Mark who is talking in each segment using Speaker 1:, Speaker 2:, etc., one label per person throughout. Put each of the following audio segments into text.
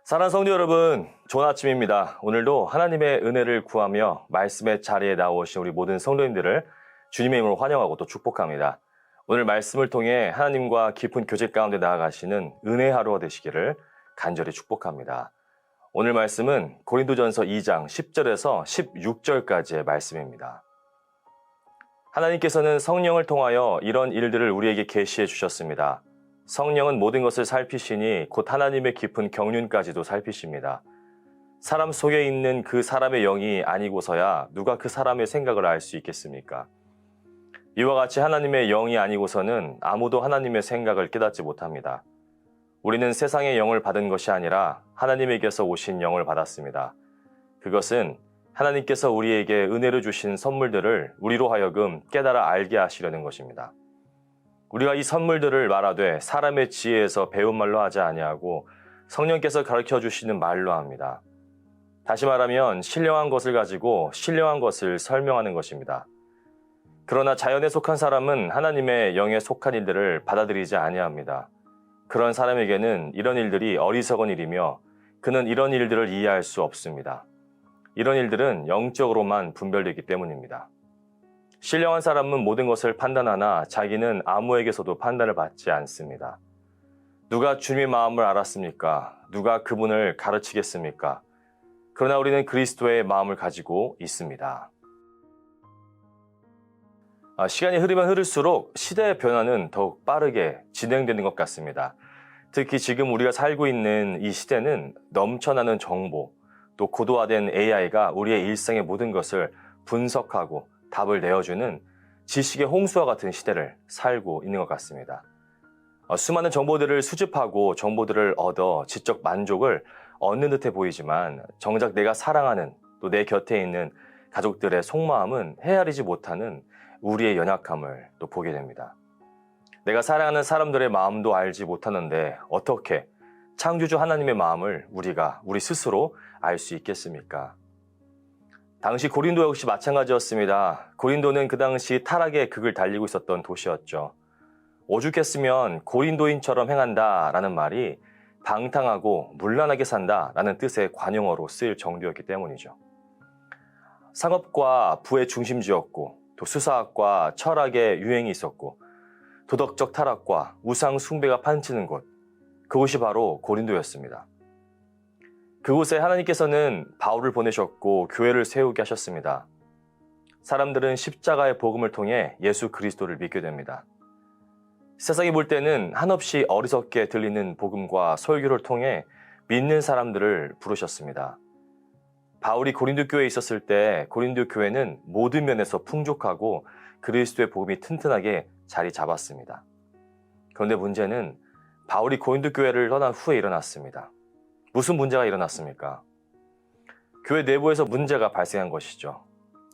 Speaker 1: 사랑하는 성도 여러분, 좋은 아침입니다. 오늘도 하나님의 은혜를 구하며 말씀의 자리에 나오신 우리 모든 성도님들을 주님의 이름으로 환영하고 또 축복합니다. 오늘 말씀을 통해 하나님과 깊은 교제 가운데 나아가시는 은혜의 하루가 되시기를 간절히 축복합니다. 오늘 말씀은 고린도전서 2장 10절에서 16절까지의 말씀입니다. 하나님께서는 성령을 통하여 이런 일들을 우리에게 계시해 주셨습니다. 성령은 모든 것을 살피시니 곧 하나님의 깊은 경륜까지도 살피십니다. 사람 속에 있는 그 사람의 영이 아니고서야 누가 그 사람의 생각을 알 수 있겠습니까? 이와 같이 하나님의 영이 아니고서는 아무도 하나님의 생각을 깨닫지 못합니다. 우리는 세상의 영을 받은 것이 아니라 하나님에게서 오신 영을 받았습니다. 그것은 하나님께서 우리에게 은혜로 주신 선물들을 우리로 하여금 깨달아 알게 하시려는 것입니다. 우리가 이 선물들을 말하되 사람의 지혜에서 배운 말로 하지 아니하고 성령께서 가르쳐 주시는 말로 합니다. 다시 말하면 신령한 것을 가지고 신령한 것을 설명하는 것입니다. 그러나 자연에 속한 사람은 하나님의 영에 속한 일들을 받아들이지 아니합니다. 그런 사람에게는 이런 일들이 어리석은 일이며 그는 이런 일들을 이해할 수 없습니다. 이런 일들은 영적으로만 분별되기 때문입니다. 신령한 사람은 모든 것을 판단하나 자기는 아무에게서도 판단을 받지 않습니다. 누가 주님의 마음을 알았습니까? 누가 그분을 가르치겠습니까? 그러나 우리는 그리스도의 마음을 가지고 있습니다. 시간이 흐르면 흐를수록 시대의 변화는 더욱 빠르게 진행되는 것 같습니다. 특히 지금 우리가 살고 있는 이 시대는 넘쳐나는 정보, 또 고도화된 AI가 우리의 일상의 모든 것을 분석하고 답을 내어주는 지식의 홍수와 같은 시대를 살고 있는 것 같습니다. 수많은 정보들을 수집하고 정보들을 얻어 지적 만족을 얻는 듯해 보이지만 정작 내가 사랑하는 또 내 곁에 있는 가족들의 속마음은 헤아리지 못하는 우리의 연약함을 또 보게 됩니다. 내가 사랑하는 사람들의 마음도 알지 못하는데 어떻게 창조주 하나님의 마음을 우리 스스로 알 수 있겠습니까? 당시 고린도 역시 마찬가지였습니다. 고린도는 그 당시 타락의 극을 달리고 있었던 도시였죠. 오죽했으면 고린도인처럼 행한다 라는 말이 방탕하고 문란하게 산다 라는 뜻의 관용어로 쓰일 정도였기 때문이죠. 상업과 부의 중심지였고 또 수사학과 철학의 유행이 있었고 도덕적 타락과 우상 숭배가 판치는 곳, 그곳이 바로 고린도였습니다. 그곳에 하나님께서는 바울을 보내셨고 교회를 세우게 하셨습니다. 사람들은 십자가의 복음을 통해 예수 그리스도를 믿게 됩니다. 세상이 볼 때는 한없이 어리석게 들리는 복음과 설교를 통해 믿는 사람들을 부르셨습니다. 바울이 고린도 교회에 있었을 때 고린도 교회는 모든 면에서 풍족하고 그리스도의 복음이 튼튼하게 자리 잡았습니다. 그런데 문제는 바울이 고린도 교회를 떠난 후에 일어났습니다. 무슨 문제가 일어났습니까? 교회 내부에서 문제가 발생한 것이죠.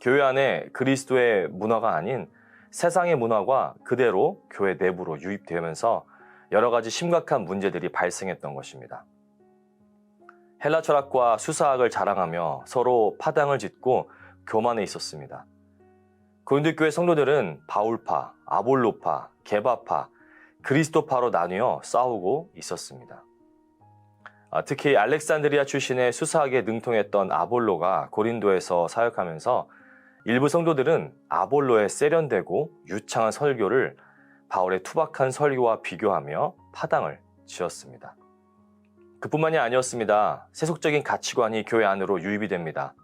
Speaker 1: 교회 안에 그리스도의 문화가 아닌 세상의 문화가 그대로 교회 내부로 유입되면서 여러 가지 심각한 문제들이 발생했던 것입니다. 헬라 철학과 수사학을 자랑하며 서로 파당을 짓고 교만해 있었습니다. 고린도 교회 성도들은 바울파, 아볼로파, 게바파, 그리스도파로 나뉘어 싸우고 있었습니다. 특히 알렉산드리아 출신의 수사학에 능통했던 아볼로가 고린도에서 사역하면서 일부 성도들은 아볼로의 세련되고 유창한 설교를 바울의 투박한 설교와 비교하며 파당을 지었습니다. 그뿐만이 아니었습니다. 세속적인 가치관이 교회 안으로 유입이 됩니다.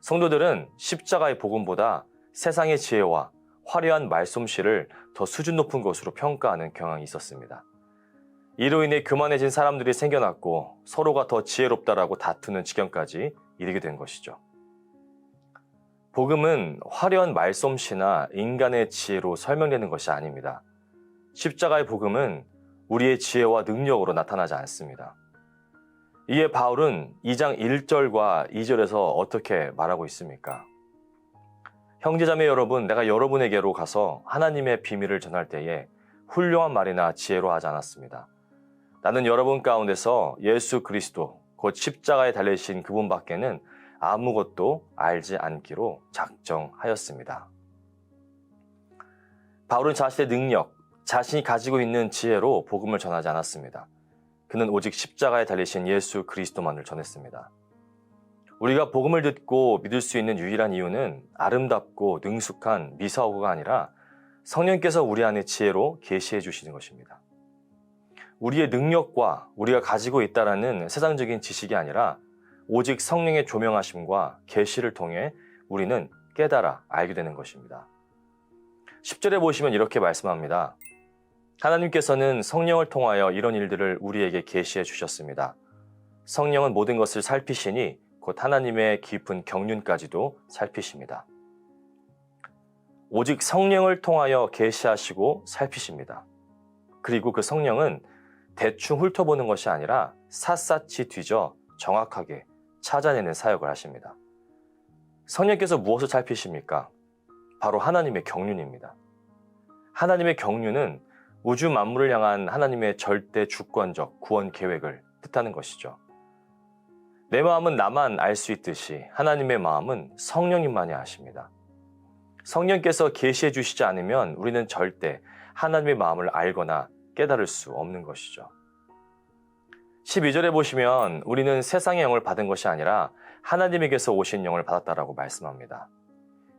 Speaker 1: 성도들은 십자가의 복음보다 세상의 지혜와 화려한 말솜씨를 더 수준 높은 것으로 평가하는 경향이 있었습니다. 이로 인해 교만해진 사람들이 생겨났고 서로가 더 지혜롭다라고 다투는 지경까지 이르게 된 것이죠. 복음은 화려한 말솜씨나 인간의 지혜로 설명되는 것이 아닙니다. 십자가의 복음은 우리의 지혜와 능력으로 나타나지 않습니다. 이에 바울은 2장 1절과 2절에서 어떻게 말하고 있습니까? 형제자매 여러분, 내가 여러분에게로 가서 하나님의 비밀을 전할 때에 훌륭한 말이나 지혜로 하지 않았습니다. 나는 여러분 가운데서 예수 그리스도 곧 십자가에 달리신 그분밖에는 아무것도 알지 않기로 작정하였습니다. 바울은 자신의 능력, 자신이 가지고 있는 지혜로 복음을 전하지 않았습니다. 그는 오직 십자가에 달리신 예수 그리스도만을 전했습니다. 우리가 복음을 듣고 믿을 수 있는 유일한 이유는 아름답고 능숙한 미사오가 아니라 성령께서 우리 안에 지혜로 계시해 주시는 것입니다. 우리의 능력과 우리가 가지고 있다라는 세상적인 지식이 아니라 오직 성령의 조명하심과 계시를 통해 우리는 깨달아 알게 되는 것입니다. 10절에 보시면 이렇게 말씀합니다. 하나님께서는 성령을 통하여 이런 일들을 우리에게 계시해 주셨습니다. 성령은 모든 것을 살피시니 곧 하나님의 깊은 경륜까지도 살피십니다. 오직 성령을 통하여 계시하시고 살피십니다. 그리고 그 성령은 대충 훑어보는 것이 아니라 샅샅이 뒤져 정확하게 찾아내는 사역을 하십니다. 성령께서 무엇을 살피십니까? 바로 하나님의 경륜입니다. 하나님의 경륜은 우주 만물을 향한 하나님의 절대 주권적 구원 계획을 뜻하는 것이죠. 내 마음은 나만 알 수 있듯이 하나님의 마음은 성령님만이 아십니다. 성령께서 계시해 주시지 않으면 우리는 절대 하나님의 마음을 알거나 깨달을 수 없는 것이죠. 12절에 보시면 우리는 세상의 영을 받은 것이 아니라 하나님에게서 오신 영을 받았다라고 말씀합니다.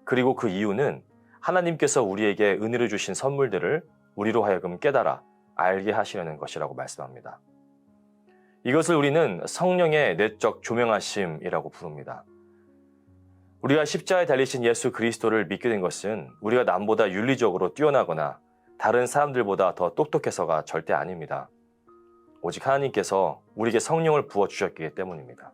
Speaker 1: 그리고 그 이유는 하나님께서 우리에게 은혜를 주신 선물들을 우리로 하여금 깨달아 알게 하시려는 것이라고 말씀합니다. 이것을 우리는 성령의 내적 조명하심이라고 부릅니다. 우리가 십자가에 달리신 예수 그리스도를 믿게 된 것은 우리가 남보다 윤리적으로 뛰어나거나 다른 사람들보다 더 똑똑해서가 절대 아닙니다. 오직 하나님께서 우리에게 성령을 부어주셨기 때문입니다.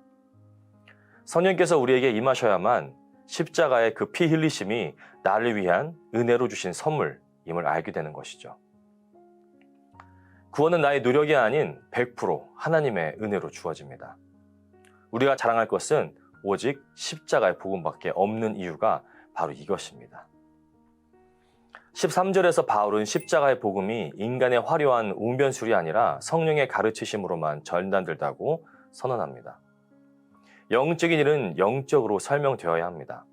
Speaker 1: 성령께서 우리에게 임하셔야만 십자가의 그 피 흘리심이 나를 위한 은혜로 주신 선물임을 알게 되는 것이죠. 구원은 나의 노력이 아닌 100% 하나님의 은혜로 주어집니다. 우리가 자랑할 것은 오직 십자가의 복음밖에 없는 이유가 바로 이것입니다. 13절에서 바울은 십자가의 복음이 인간의 화려한 웅변술이 아니라 성령의 가르치심으로만 전달된다고 선언합니다. 영적인 일은 영적으로 설명되어야 합니다.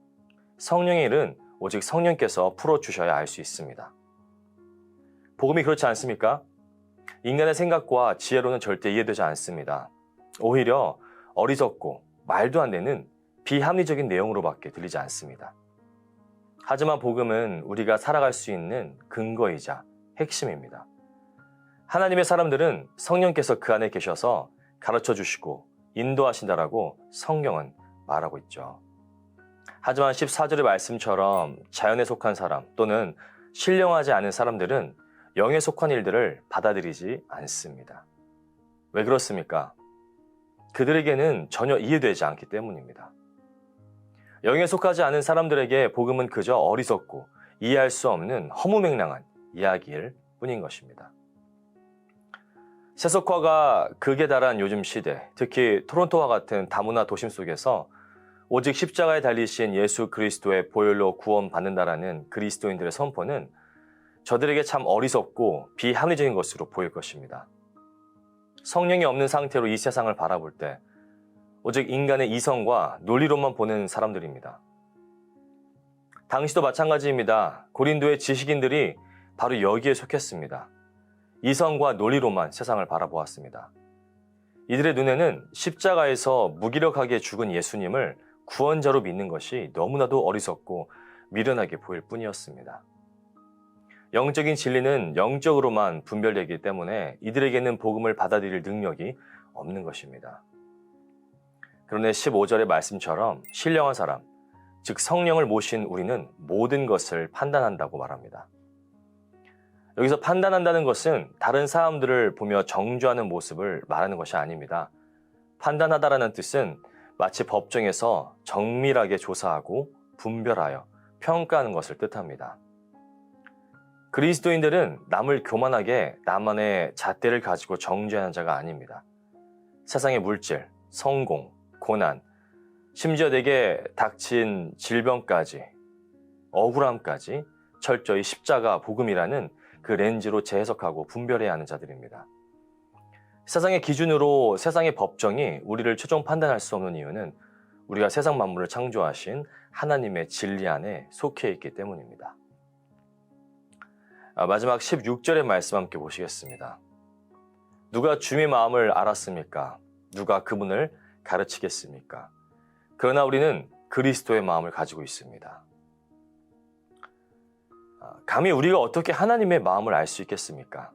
Speaker 1: 성령의 일은 오직 성령께서 풀어주셔야 알 수 있습니다. 복음이 그렇지 않습니까? 인간의 생각과 지혜로는 절대 이해되지 않습니다. 오히려 어리석고 말도 안 되는 비합리적인 내용으로밖에 들리지 않습니다. 하지만 복음은 우리가 살아갈 수 있는 근거이자 핵심입니다. 하나님의 사람들은 성령께서 그 안에 계셔서 가르쳐 주시고 인도하신다라고 성경은 말하고 있죠. 하지만 14절의 말씀처럼 자연에 속한 사람 또는 신령하지 않은 사람들은 영에 속한 일들을 받아들이지 않습니다. 왜 그렇습니까? 그들에게는 전혀 이해되지 않기 때문입니다. 영에 속하지 않은 사람들에게 복음은 그저 어리석고 이해할 수 없는 허무맹랑한 이야기일 뿐인 것입니다. 세속화가 극에 달한 요즘 시대, 특히 토론토와 같은 다문화 도심 속에서 오직 십자가에 달리신 예수 그리스도의 보혈로 구원받는다라는 그리스도인들의 선포는 저들에게 참 어리석고 비합리적인 것으로 보일 것입니다. 성령이 없는 상태로 이 세상을 바라볼 때 오직 인간의 이성과 논리로만 보는 사람들입니다. 당시도 마찬가지입니다. 고린도의 지식인들이 바로 여기에 속했습니다. 이성과 논리로만 세상을 바라보았습니다. 이들의 눈에는 십자가에서 무기력하게 죽은 예수님을 구원자로 믿는 것이 너무나도 어리석고 미련하게 보일 뿐이었습니다. 영적인 진리는 영적으로만 분별되기 때문에 이들에게는 복음을 받아들일 능력이 없는 것입니다. 그런데 15절의 말씀처럼 신령한 사람, 즉 성령을 모신 우리는 모든 것을 판단한다고 말합니다. 여기서 판단한다는 것은 다른 사람들을 보며 정죄하는 모습을 말하는 것이 아닙니다. 판단하다라는 뜻은 마치 법정에서 정밀하게 조사하고 분별하여 평가하는 것을 뜻합니다. 그리스도인들은 남을 교만하게 나만의 잣대를 가지고 정죄하는 자가 아닙니다. 세상의 물질, 성공, 고난, 심지어 내게 닥친 질병까지, 억울함까지 철저히 십자가 복음이라는 그 렌즈로 재해석하고 분별해야 하는 자들입니다. 세상의 기준으로 세상의 법정이 우리를 최종 판단할 수 없는 이유는 우리가 세상 만물을 창조하신 하나님의 진리 안에 속해 있기 때문입니다. 마지막 16절의 말씀 함께 보시겠습니다. 누가 주님의 마음을 알았습니까? 누가 그분을 가르치겠습니까? 그러나 우리는 그리스도의 마음을 가지고 있습니다. 감히 우리가 어떻게 하나님의 마음을 알 수 있겠습니까?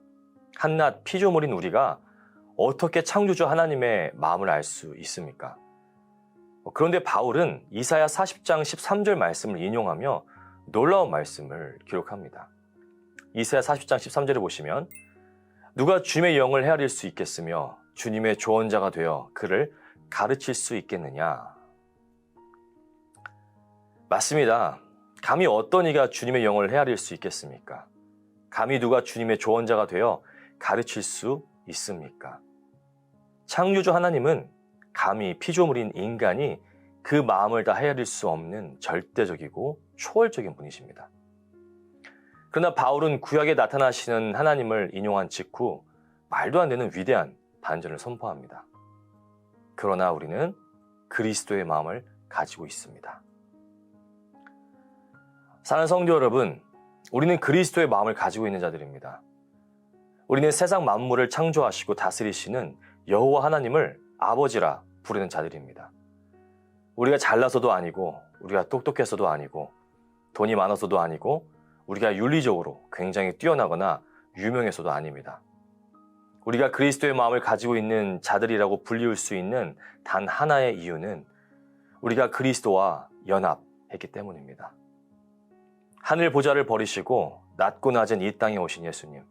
Speaker 1: 한낱 피조물인 우리가 어떻게 창조주 하나님의 마음을 알 수 있습니까? 그런데 바울은 이사야 40장 13절 말씀을 인용하며 놀라운 말씀을 기록합니다. 이사야 40장 13절에 보시면 누가 주님의 영을 헤아릴 수 있겠으며 주님의 조언자가 되어 그를 가르칠 수 있겠느냐? 맞습니다. 감히 어떤 이가 주님의 영을 헤아릴 수 있겠습니까? 감히 누가 주님의 조언자가 되어 가르칠 수 있습니까? 창조주 하나님은 감히 피조물인 인간이 그 마음을 다 헤아릴 수 없는 절대적이고 초월적인 분이십니다. 그러나 바울은 구약에 나타나시는 하나님을 인용한 직후 말도 안 되는 위대한 반전을 선포합니다. 그러나 우리는 그리스도의 마음을 가지고 있습니다. 사랑하는 성도 여러분, 우리는 그리스도의 마음을 가지고 있는 자들입니다. 우리는 세상 만물을 창조하시고 다스리시는 여호와 하나님을 아버지라 부르는 자들입니다. 우리가 잘나서도 아니고, 우리가 똑똑해서도 아니고, 돈이 많아서도 아니고, 우리가 윤리적으로 굉장히 뛰어나거나 유명해서도 아닙니다. 우리가 그리스도의 마음을 가지고 있는 자들이라고 불리울 수 있는 단 하나의 이유는 우리가 그리스도와 연합했기 때문입니다. 하늘 보좌를 버리시고 낮고 낮은 이 땅에 오신 예수님,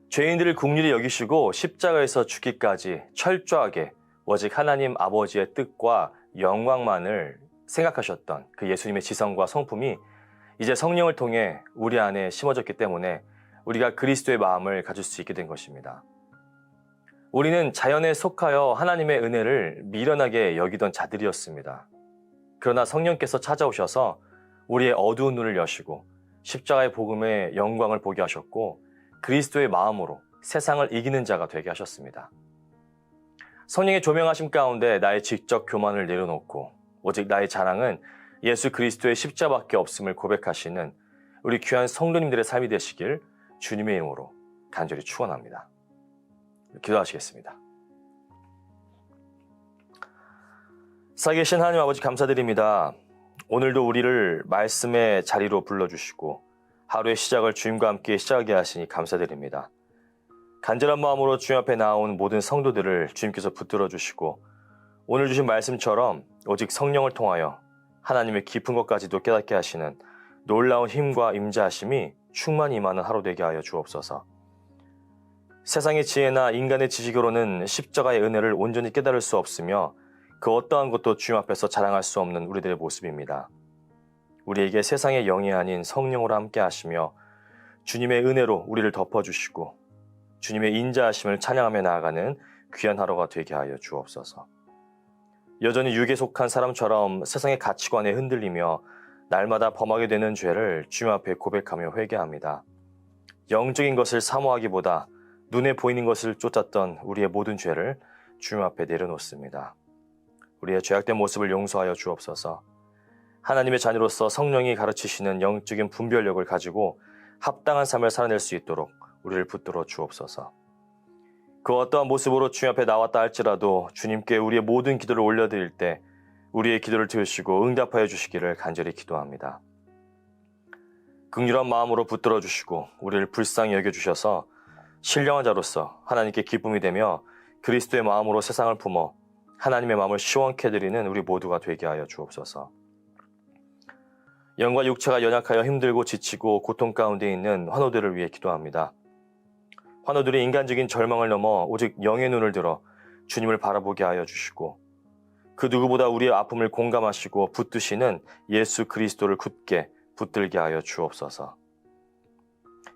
Speaker 1: 죄인들을 긍휼히 여기시고 십자가에서 죽기까지 철저하게 오직 하나님 아버지의 뜻과 영광만을 생각하셨던 그 예수님의 지성과 성품이 이제 성령을 통해 우리 안에 심어졌기 때문에 우리가 그리스도의 마음을 가질 수 있게 된 것입니다. 우리는 자연에 속하여 하나님의 은혜를 미련하게 여기던 자들이었습니다. 그러나 성령께서 찾아오셔서 우리의 어두운 눈을 여시고 십자가의 복음의 영광을 보게 하셨고 그리스도의 마음으로 세상을 이기는 자가 되게 하셨습니다. 성령의 조명하심 가운데 나의 지적 교만을 내려놓고 오직 나의 자랑은 예수 그리스도의 십자밖에 없음을 고백하시는 우리 귀한 성도님들의 삶이 되시길 주님의 이름으로 간절히 축원합니다. 기도하시겠습니다. 살아계신 하나님 아버지 감사드립니다. 오늘도 우리를 말씀의 자리로 불러주시고 하루의 시작을 주님과 함께 시작하게 하시니 감사드립니다. 간절한 마음으로 주님 앞에 나온 모든 성도들을 주님께서 붙들어 주시고 오늘 주신 말씀처럼 오직 성령을 통하여 하나님의 깊은 것까지도 깨닫게 하시는 놀라운 힘과 임재하심이 충만히 임하는 하루 되게 하여 주옵소서. 세상의 지혜나 인간의 지식으로는 십자가의 은혜를 온전히 깨달을 수 없으며 그 어떠한 것도 주님 앞에서 자랑할 수 없는 우리들의 모습입니다. 우리에게 세상의 영이 아닌 성령으로 함께 하시며 주님의 은혜로 우리를 덮어주시고 주님의 인자하심을 찬양하며 나아가는 귀한 하루가 되게 하여 주옵소서. 여전히 육에 속한 사람처럼 세상의 가치관에 흔들리며 날마다 범하게 되는 죄를 주님 앞에 고백하며 회개합니다. 영적인 것을 사모하기보다 눈에 보이는 것을 쫓았던 우리의 모든 죄를 주님 앞에 내려놓습니다. 우리의 죄악된 모습을 용서하여 주옵소서. 하나님의 자녀로서 성령이 가르치시는 영적인 분별력을 가지고 합당한 삶을 살아낼 수 있도록 우리를 붙들어 주옵소서. 그 어떠한 모습으로 주님 앞에 나왔다 할지라도 주님께 우리의 모든 기도를 올려드릴 때 우리의 기도를 들으시고 응답하여 주시기를 간절히 기도합니다. 긍휼한 마음으로 붙들어 주시고 우리를 불쌍히 여겨주셔서 신령한 자로서 하나님께 기쁨이 되며 그리스도의 마음으로 세상을 품어 하나님의 마음을 시원케 해드리는 우리 모두가 되게 하여 주옵소서. 영과 육체가 연약하여 힘들고 지치고 고통 가운데 있는 환우들을 위해 기도합니다. 환우들이 인간적인 절망을 넘어 오직 영의 눈을 들어 주님을 바라보게 하여 주시고 그 누구보다 우리의 아픔을 공감하시고 붙드시는 예수 그리스도를 굳게 붙들게 하여 주옵소서.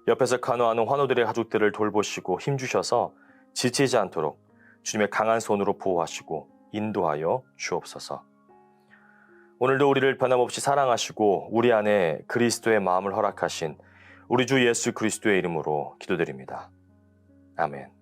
Speaker 1: 옆에서 간호하는 환우들의 가족들을 돌보시고 힘주셔서 지치지 않도록 주님의 강한 손으로 보호하시고 인도하여 주옵소서. 오늘도 우리를 변함없이 사랑하시고 우리 안에 그리스도의 마음을 허락하신 우리 주 예수 그리스도의 이름으로 기도드립니다. 아멘.